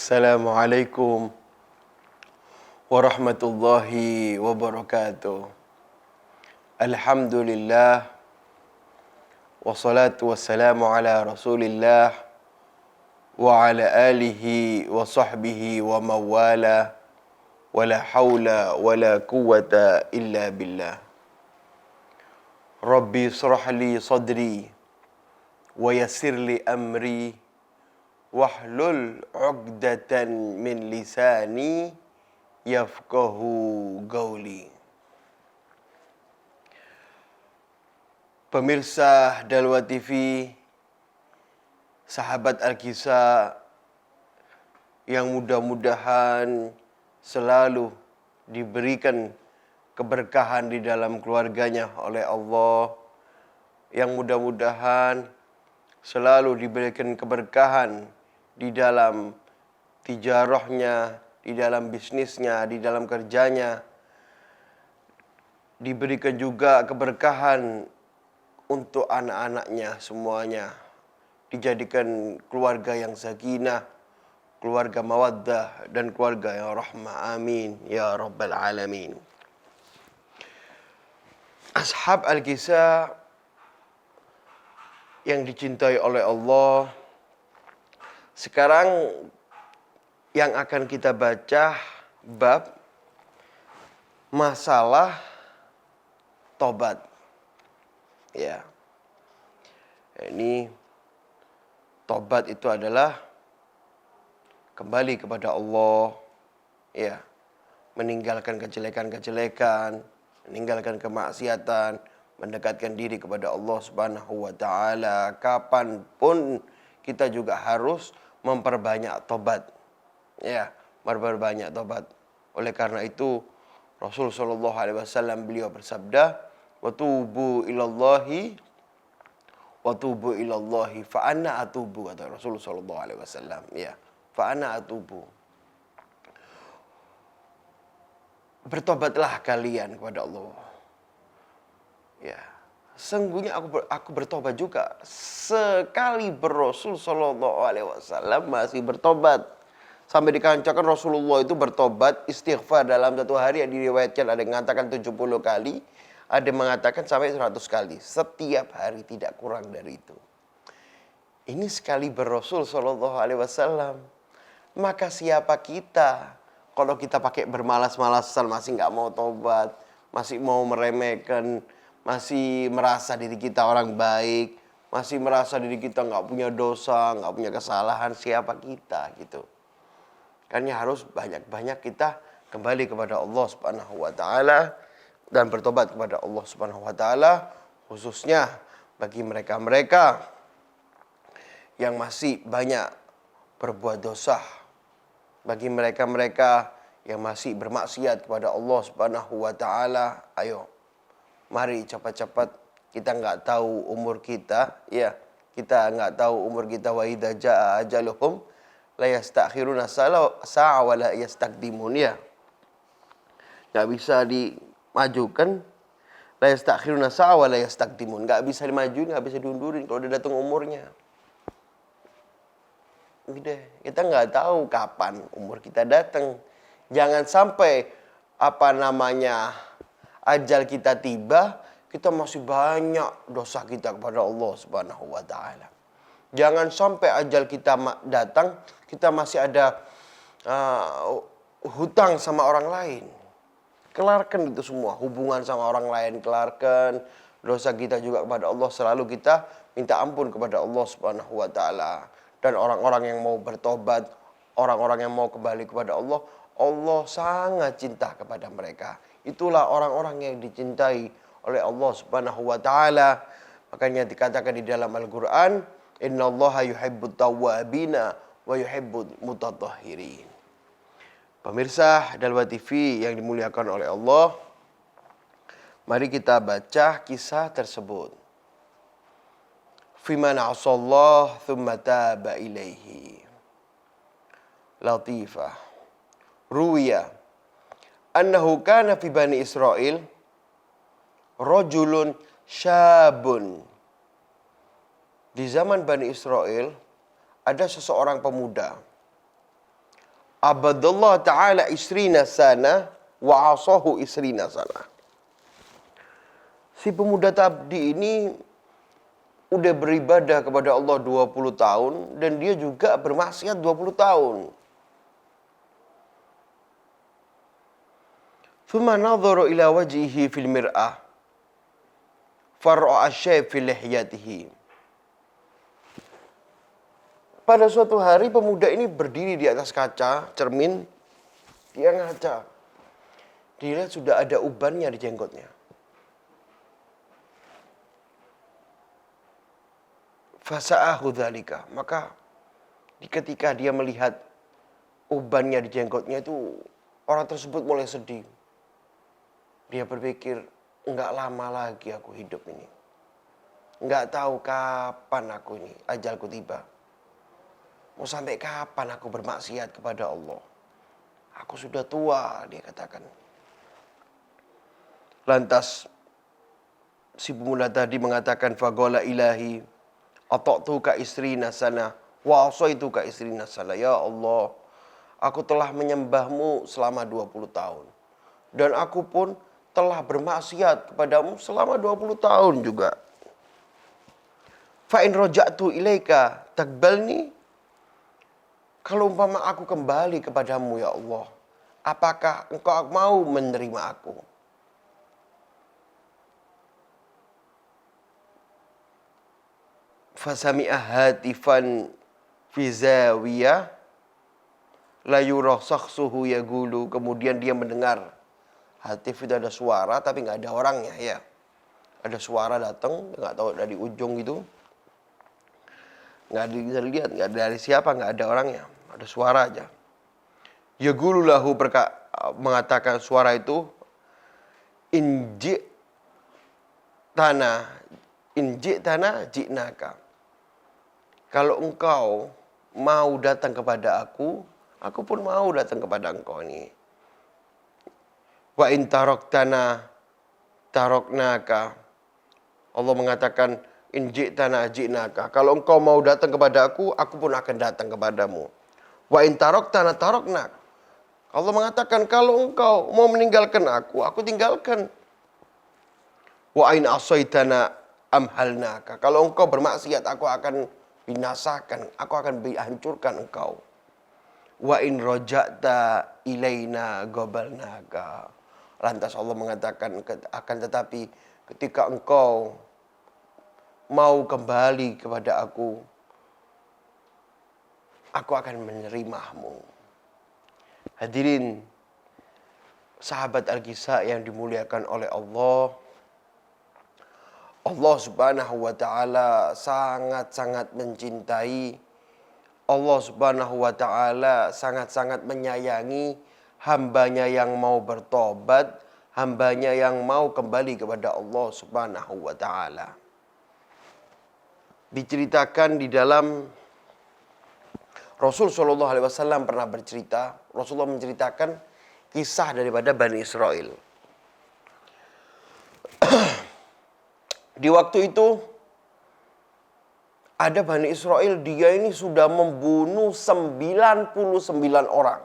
Assalamualaikum warahmatullahi wabarakatuh. Alhamdulillah wassalatu wassalamu ala Rasulillah wa ala alihi wa sahbihi wa mawala wala haula wala quwata illa billah. Rabbi israh li sadri wa yassir li amri wahlul 'uqdatan min lisani yafqahu qauli. Pemirsa Dalwa TV, sahabat Al-Kisah yang mudah-mudahan selalu diberikan keberkahan di dalam keluarganya oleh Allah, yang mudah-mudahan selalu diberikan keberkahan di dalam tijarahnya, di dalam bisnisnya, di dalam kerjanya. Diberikan juga keberkahan untuk anak-anaknya semuanya. Dijadikan keluarga yang sakinah, keluarga mawaddah, dan keluarga yang rahmah. Amin ya rabbal alamin. Ashab Al-Kisah yang dicintai oleh Allah, sekarang yang akan kita baca bab masalah tobat. Ya. Ini tobat itu adalah kembali kepada Allah, ya. Meninggalkan kejelekan-kejelekan, meninggalkan kemaksiatan, mendekatkan diri kepada Allah Subhanahu wa taala. Kapanpun kita juga harus memperbanyak tobat. Ya, memperbanyak tobat. Oleh karena itu Rasul sallallahu alaihi wasallam beliau bersabda, "Wa tubu ilallahi fa ana atubu," kata Rasul sallallahu alaihi wasallam. Ya, fa ana atubu. Bertobatlah kalian kepada Allah. Ya, sungguhnya aku bertobat juga. Sekali Rasul sallallahu alaihi wasallam masih bertobat. Sampai dikancangkan Rasulullah itu bertobat istighfar dalam satu hari, yang diriwayatkan ada yang mengatakan 70 kali, ada yang mengatakan sampai 100 kali. Setiap hari, tidak kurang dari itu. Ini sekali Rasul sallallahu alaihi wasallam. Maka siapa kita kalau kita pakai bermalas-malasan, masih nggak mau tobat, masih mau meremehkan, masih merasa diri kita orang baik, masih merasa diri kita nggak punya dosa, nggak punya kesalahan, siapa kita gitu. Karena harus banyak-banyak kita kembali kepada Allah Subhanahu wa taala dan bertobat kepada Allah Subhanahu wa taala, khususnya bagi mereka-mereka yang masih banyak berbuat dosa, bagi mereka-mereka yang masih bermaksiat kepada Allah Subhanahu wa taala. Ayo, mari cepat-cepat, kita nggak tahu umur kita, ya. Kita nggak tahu umur kita. Wa idza jaa ajaluhum la yastakhiruna sa'a wa la yastaqdimun, ya. Nggak bisa dimajukan. La yastakhiruna sa'a wa la yastaqdimun. Nggak bisa dimajuin, nggak bisa diundurin kalau udah datang umurnya. Gitu. Kita nggak tahu kapan umur kita datang. Jangan sampai ajal kita tiba, kita masih banyak dosa kita kepada Allah Subhanahu wa taala. Jangan sampai ajal kita datang, kita masih ada hutang sama orang lain. Kelarkan itu semua, hubungan sama orang lain kelarkan. Dosa kita juga kepada Allah, selalu kita minta ampun kepada Allah Subhanahu wa taala. Dan orang-orang yang mau bertobat, orang-orang yang mau kembali kepada Allah, Allah sangat cinta kepada mereka. Itulah orang-orang yang dicintai oleh Allah Subhanahu wa taala. Makanya dikatakan di dalam Al-Qur'an, "Innallaha yuhibbut tawwabina wa yuhibbul mutatahhirin." Pemirsa Dalwa TV yang dimuliakan oleh Allah, mari kita baca kisah tersebut. Fiman asallah thumma taba ilaihi. Latifah. Ruwiya annahu kana fi Bani Israel rajulun syabun. Di zaman Bani Israel ada seseorang pemuda. Abadallah ta'ala isrina sana wa asahu isrina sana. Si pemuda tadi ini udah beribadah kepada Allah 20 tahun dan dia juga bermaksiat 20 tahun. Thumma nadhara ila wajhihi fil mir'ah far'a syai' fi lihyatihi. Pada suatu hari pemuda ini berdiri di atas kaca cermin, dia ngaca. Dia lihat sudah ada ubannya di jenggotnya. Fasa'ahu dzalika, maka ketika dia melihat ubannya di jenggotnya itu, orang tersebut mulai sedih. Dia berpikir, enggak lama lagi aku hidup ini. Enggak tahu kapan aku ini, ajalku tiba. Mau sampai kapan aku bermaksiat kepada Allah? Aku sudah tua, dia katakan. Lantas, si pemuda tadi mengatakan, Fagola ilahi, ata'tuka isrina sana, wa asaituka isrina sana. Ya Allah, aku telah menyembahmu selama 20 tahun. Dan aku pun telah bermaksiat kepadamu selama 20 tahun juga. Fa'in roja'tu ilaika takbalni. Kalau umpama aku kembali kepadamu ya Allah, apakah engkau mau menerima aku? Fasami'a hatifan fi zawiyah la yura sakhsuhu yaqulu. Kemudian dia mendengar. Hatif itu ada suara tapi nggak ada orangnya ya. Ada suara datang, nggak tahu dari ujung gitu. Nggak bisa lihat, nggak dari siapa, nggak ada orangnya. Ada suara aja. Yaqulu lahu mengatakan suara itu, inji tanah jinaka. Kalau engkau mau datang kepada aku pun mau datang kepada engkau ini. Wa in taraktana taroknaka. Allah mengatakan in ji'tana ji'naka. Kalau engkau mau datang kepada aku pun akan datang kepadamu. Wa in taraktana taroknak. Allah mengatakan kalau engkau mau meninggalkan aku tinggalkan. Wa in asaitana amhalnaka. Kalau engkau bermaksiat aku akan binasakan, aku akan hancurkan engkau. Wa in roja'ta ilaina gobalnaga. Lantas Allah mengatakan akan tetapi ketika engkau mau kembali kepada aku akan menerimamu. Hadirin sahabat Al-Kisah yang dimuliakan oleh Allah. Allah Subhanahu wa taala sangat-sangat mencintai. Allah Subhanahu wa taala sangat-sangat menyayangi hambanya yang mau bertobat, hambanya yang mau kembali kepada Allah Subhanahu wa taala. Diceritakan di dalam Rasul Shallallahu Alaihi Wasallam pernah bercerita, Rasulullah menceritakan kisah daripada Bani Israel. Di waktu itu ada Bani Israel, dia ini sudah membunuh 99 orang.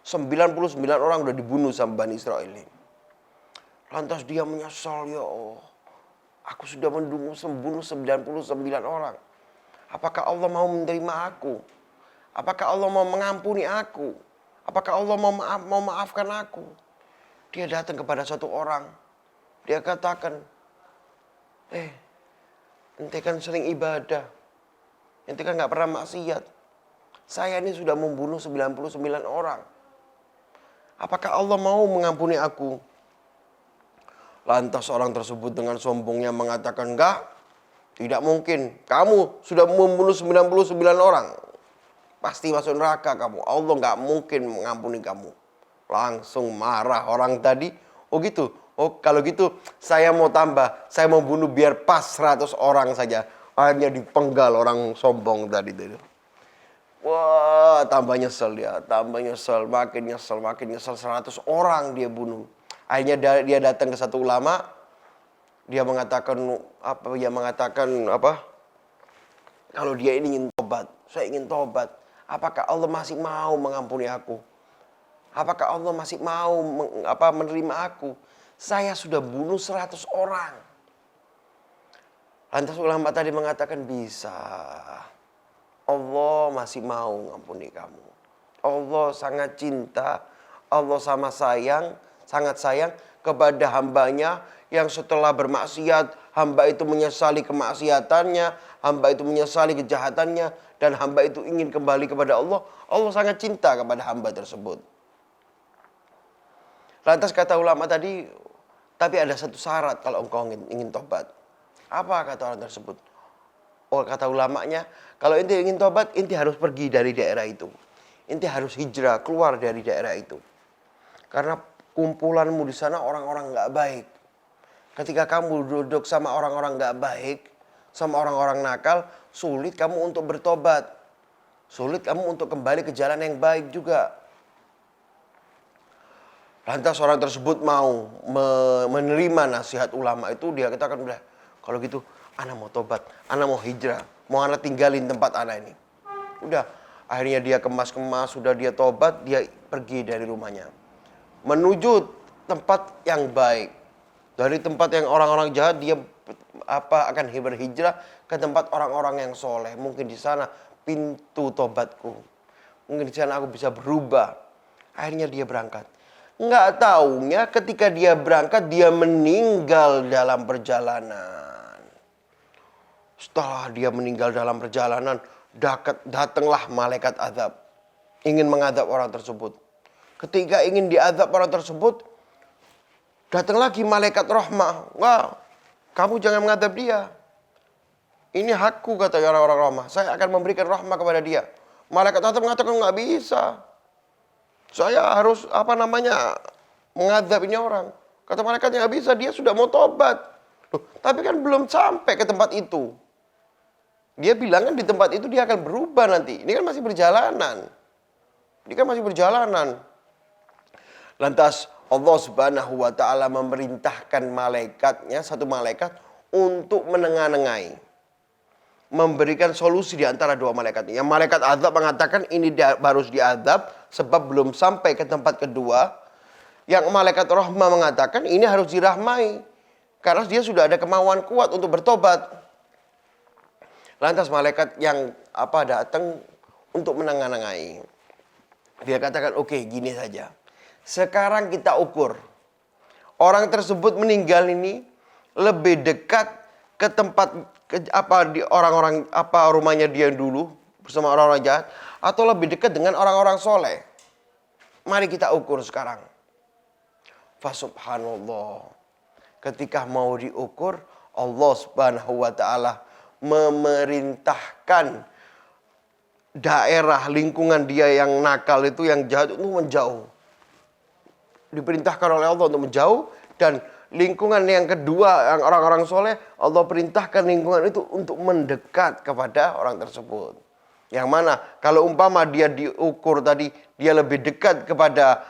99 orang sudah dibunuh sama Bani Israel ini. Lantas dia menyesal, ya Allah, aku sudah membunuh 99 orang. Apakah Allah mau menerima aku? Apakah Allah mau mengampuni aku? Apakah Allah mau maafkan aku? Dia datang kepada satu orang. Dia katakan, ente kan sering ibadah. Ente kan gak pernah maksiat. Saya ini sudah membunuh 99 orang. Apakah Allah mau mengampuni aku? Lantas orang tersebut dengan sombongnya mengatakan, enggak, tidak mungkin. Kamu sudah membunuh 99 orang. Pasti masuk neraka kamu. Allah gak mungkin mengampuni kamu. Langsung marah orang tadi. Oh gitu. Oh kalau gitu saya mau tambah. Saya mau bunuh biar pas 100 orang saja. Hanya dipenggal orang sombong tadi. Wah tambah nyesel dia. Tambah nyesel. Makin nyesel. 100 orang dia bunuh. Akhirnya dia datang ke satu ulama. Dia mengatakan apa? Kalau dia ini ingin tobat. Saya ingin tobat. Apakah Allah masih mau mengampuni aku? Apakah Allah masih mau menerima aku? Saya sudah bunuh 100 orang. Lantas ulama tadi mengatakan bisa. Allah masih mau mengampuni kamu. Allah sangat cinta. Allah sangat sayang kepada hambanya yang setelah bermaksiat, hamba itu menyesali kemaksiatannya, hamba itu menyesali kejahatannya, dan hamba itu ingin kembali kepada Allah. Allah sangat cinta kepada hamba tersebut. Lantas kata ulama tadi, tapi ada satu syarat kalau engkau ingin tobat. Apa kata orang tersebut? Oh, kata ulamanya, kalau inti ingin tobat, inti harus pergi dari daerah itu. Inti harus hijrah, keluar dari daerah itu. Karena kumpulanmu di sana orang-orang gak baik. Ketika kamu duduk sama orang-orang gak baik, sama orang-orang nakal, sulit kamu untuk bertobat. Sulit kamu untuk kembali ke jalan yang baik juga. Lantas orang tersebut mau menerima nasihat ulama itu, dia katakan, udah kalau gitu ana mau tobat, ana mau hijrah, mau ana tinggalin tempat ana ini. Udah, akhirnya dia kemas-kemas, sudah dia tobat, dia pergi dari rumahnya. Menuju tempat yang baik. Dari tempat yang orang-orang jahat, dia akan berhijrah ke tempat orang-orang yang soleh. Mungkin di sana pintu tobatku. Mungkin di sana aku bisa berubah. Akhirnya dia berangkat. Nggak taunya ketika dia berangkat, dia meninggal dalam perjalanan. Setelah dia meninggal dalam perjalanan, datanglah malaikat azab. Ingin mengadab orang tersebut. Ketika ingin diadab orang tersebut, datang lagi malaikat rahmah. Wah, kamu jangan mengadab dia. Ini hakku, kata orang-orang rahmah. Saya akan memberikan rahmah kepada dia. Malaikat azab mengatakan nggak bisa. Saya harus mengadab ini orang. Kata malaikat nggak bisa, dia sudah mau tobat. Loh, tapi kan belum sampai ke tempat itu. Dia bilang kan di tempat itu dia akan berubah nanti. Ini kan masih perjalanan. Lantas Allah Subhanahu wa taala memerintahkan malaikatnya, satu malaikat untuk menengahi, memberikan solusi di antara dua malaikat ini. Yang malaikat azab mengatakan ini harus diazab sebab belum sampai ke tempat kedua. Yang malaikat rahmah mengatakan ini harus dirahmai karena dia sudah ada kemauan kuat untuk bertobat. Lantas malaikat yang datang untuk menengahi. Dia katakan, oke, gini saja. Sekarang kita ukur. Orang tersebut meninggal ini lebih dekat ke tempat rumahnya dia dulu bersama orang-orang jahat atau lebih dekat dengan orang-orang soleh. Mari kita ukur sekarang. Fasubhanallah. Ketika mau diukur, Allah Subhanahu wa taala memerintahkan daerah lingkungan dia yang nakal itu, yang jahat itu menjauh. Diperintahkan oleh Allah untuk menjauh, dan lingkungan yang kedua yang orang-orang soleh, Allah perintahkan lingkungan itu untuk mendekat kepada orang tersebut. Yang mana kalau umpama dia diukur tadi, dia lebih dekat kepada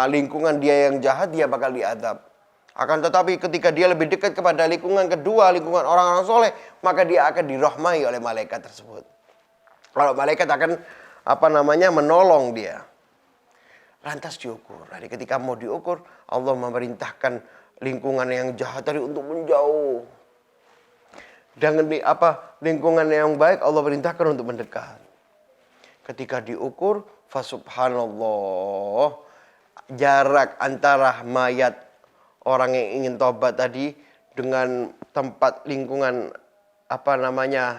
lingkungan dia yang jahat, dia bakal diadab. Akan tetapi ketika dia lebih dekat kepada lingkungan kedua, lingkungan orang-orang soleh, maka dia akan dirahmai oleh malaikat tersebut. Kalau malaikat akan menolong dia. Lantas diukur. Jadi ketika mau diukur, Allah memerintahkan lingkungan yang jahat tadi untuk menjauh. Dan lingkungan yang baik Allah perintahkan untuk mendekat. Ketika diukur, fasubhanallah, jarak antara mayat orang yang ingin tobat tadi dengan tempat lingkungan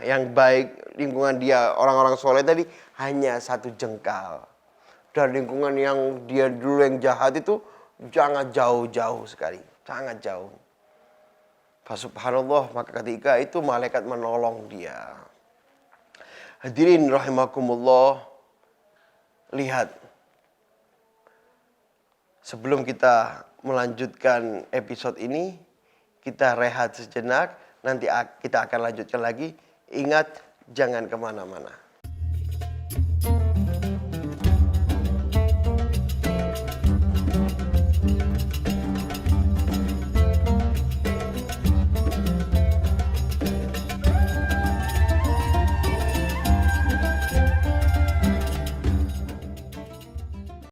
yang baik, lingkungan dia orang-orang soleh tadi hanya 1 jengkal. Dan lingkungan yang dia dulu yang jahat itu jangan jauh-jauh sekali, sangat jauh. Subhanallah, maka ketika itu malaikat menolong dia. Hadirin rahimakumullah, lihat. Sebelum kita melanjutkan episode ini, kita rehat sejenak, nanti kita akan lanjutkan lagi. Ingat, jangan kemana-mana.